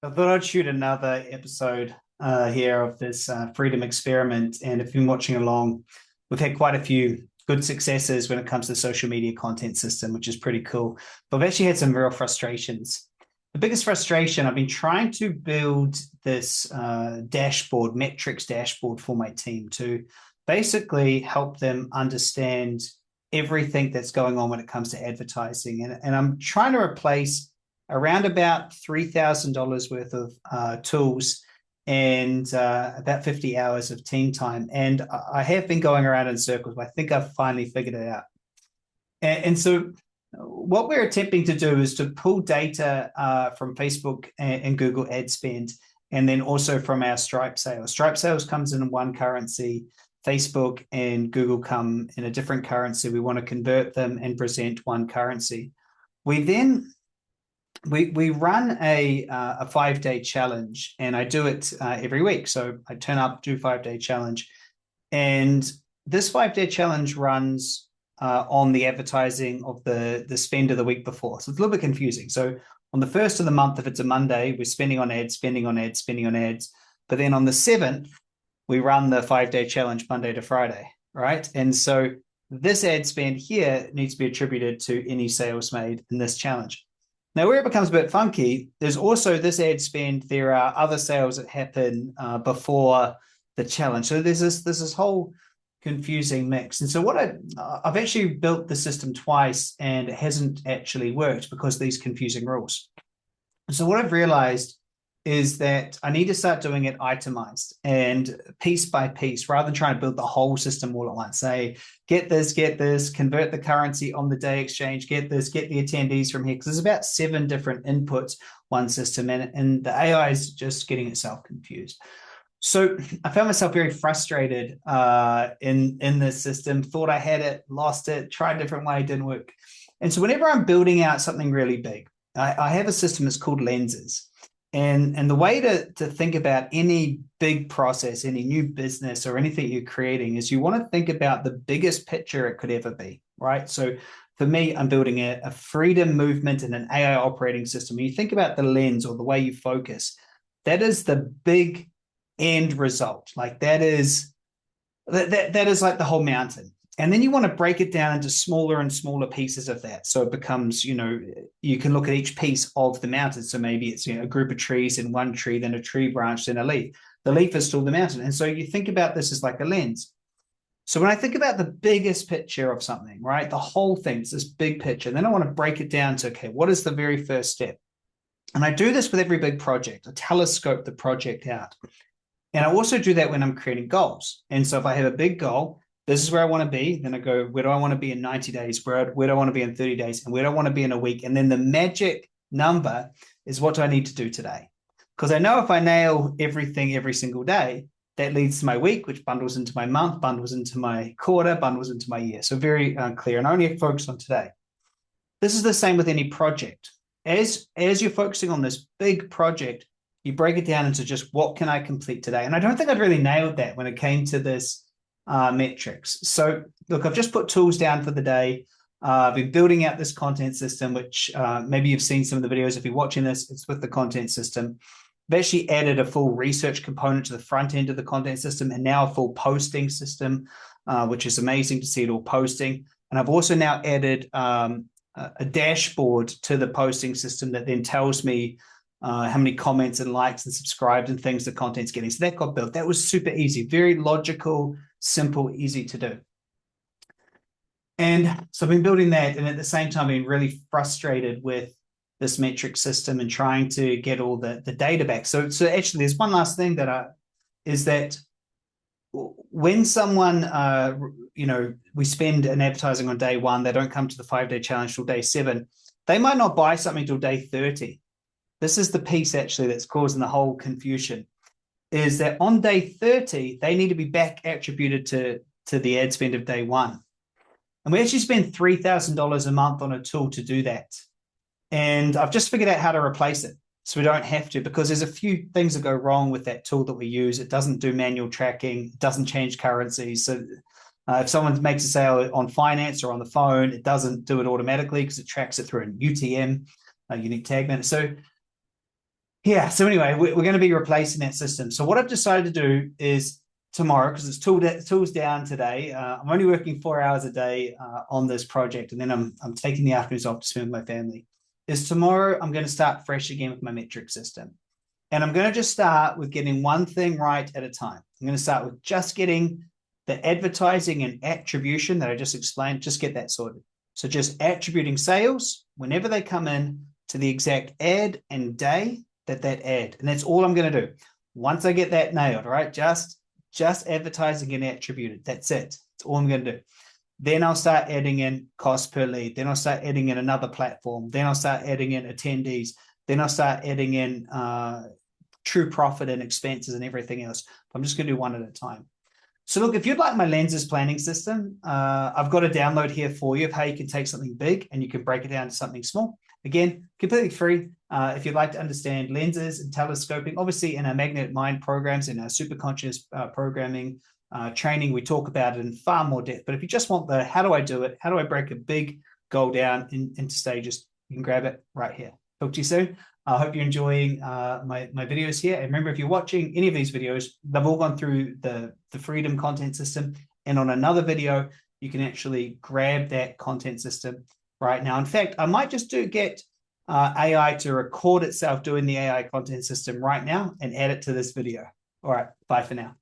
I thought I'd shoot another episode here of this freedom experiment. And if you've been watching along, we've had quite a few good successes when it comes to the social media content system, which is pretty cool. But I've actually had some real frustrations. The biggest frustration, I've been trying to build this dashboard, metrics dashboard for my team to basically help them understand everything that's going on when it comes to advertising. And I'm trying to replace around about $3,000 worth of tools and about 50 hours of team time. And I have been going around in circles, but I think I've finally figured it out. And so what we're attempting to do is to pull data from Facebook and Google ad spend, and then also from our Stripe sales. Stripe sales comes in one currency. Facebook and Google come in a different currency. We want to convert them and present one currency. We run a 5-day challenge, and I do it every week. So I turn up, do 5-day challenge, and this 5-day challenge runs on the advertising of the spend of the week before. So it's a little bit confusing. So on the first of the month, if it's a Monday, we're spending on ads, spending on ads, spending on ads. But then on the 7th, we run the 5-day challenge Monday to Friday, right? And so this ad spend here needs to be attributed to any sales made in this challenge. Now, where it becomes a bit funky, there's also this ad spend. There are other sales that happen before the challenge. So there's this whole confusing mix. And so what I've actually built the system twice, and it hasn't actually worked because of these confusing rules. So what I've realized is that I need to start doing it itemized and piece by piece, rather than trying to build the whole system all at once. Say, get this, convert the currency on the day exchange, get this, get the attendees from here. Because there's about 7 different inputs, one system, and the AI is just getting itself confused. So I found myself very frustrated in this system, thought I had it, lost it, tried a different way, didn't work. And so whenever I'm building out something really big, I have a system that's called lenses. And the way to think about any big process, any new business or anything you're creating is you want to think about the biggest picture it could ever be, right? So for me, I'm building a freedom movement and an AI operating system. When you think about the lens or the way you focus, that is the big end result. Like that is like the whole mountain. And then you want to break it down into smaller and smaller pieces of that. So it becomes, you can look at each piece of the mountain. So maybe it's a group of trees in one tree, then a tree branch, then a leaf. The leaf is still the mountain. And so you think about this as like a lens. So when I think about the biggest picture of something, right, the whole thing is this big picture. Then I want to break it down to, okay, what is the very first step? And I do this with every big project. I telescope the project out. And I also do that when I'm creating goals. And so if I have a big goal, this is where I want to be. Then I go, where do I want to be in 90 days? Where do I want to be in 30 days? And where do I want to be in a week? And then the magic number is, what do I need to do today? Because I know if I nail everything every single day, that leads to my week, which bundles into my month, bundles into my quarter, bundles into my year. So very clear, and only focus on today. This is the same with any project. As you're focusing on this big project, you break it down into just what can I complete today? And I don't think I'd really nailed that when it came to this metrics. So look, I've just put tools down for the day. I've been building out this content system, which maybe you've seen some of the videos. If you're watching this, it's with the content system. I've actually added a full research component to the front end of the content system, and now a full posting system, which is amazing to see it all posting. And I've also now added a dashboard to the posting system that then tells me how many comments and likes and subscribed and things the content's getting. So that got built. That was super easy, very logical, simple, easy to do. And so I've been building that, and at the same time being really frustrated with this metric system and trying to get all the data back. So actually there's one last thing is that when someone, we spend an advertising on day 1, they don't come to the 5-day challenge till day 7, they might not buy something till day 30. This is the piece actually that's causing the whole confusion, is that on day 30, they need to be back attributed to the ad spend of day 1. And we actually spend $3,000 a month on a tool to do that. And I've just figured out how to replace it so we don't have to, because there's a few things that go wrong with that tool that we use. It doesn't do manual tracking, it doesn't change currencies. So if someone makes a sale on finance or on the phone, it doesn't do it automatically because it tracks it through an UTM, a unique tag manager. So Yeah. So anyway, we're going to be replacing that system. So what I've decided to do is tomorrow, because it's tools down today. I'm only working 4 hours a day on this project, and then I'm taking the afternoons off to spend with my family. Is tomorrow I'm going to start fresh again with my metric system. And I'm going to just start with getting one thing right at a time. I'm going to start with just getting the advertising and attribution that I just explained, just get that sorted. So just attributing sales whenever they come in to the exact ad and day that ad. And that's all I'm going to do. Once I get that nailed, all right, just advertising and attributed. That's it. That's all I'm going to do. Then I'll start adding in cost per lead. Then I'll start adding in another platform. Then I'll start adding in attendees. Then I'll start adding in true profit and expenses and everything else. I'm just going to do one at a time. So look, if you'd like my lenses planning system, I've got a download here for you of how you can take something big and you can break it down to something small. Again, completely free. If you'd like to understand lenses and telescoping, obviously in our Magnetic Mind programs, in our superconscious programming training, we talk about it in far more depth. But if you just want the how do I do it, how do I break a big goal down into stages, you can grab it right here. Talk to you soon. I hope you're enjoying my videos here. And remember, if you're watching any of these videos, they've all gone through the Freedom content system. And on another video, you can actually grab that content system right now. In fact, I might just get AI to record itself doing the AI content system right now and add it to this video. All right, bye for now.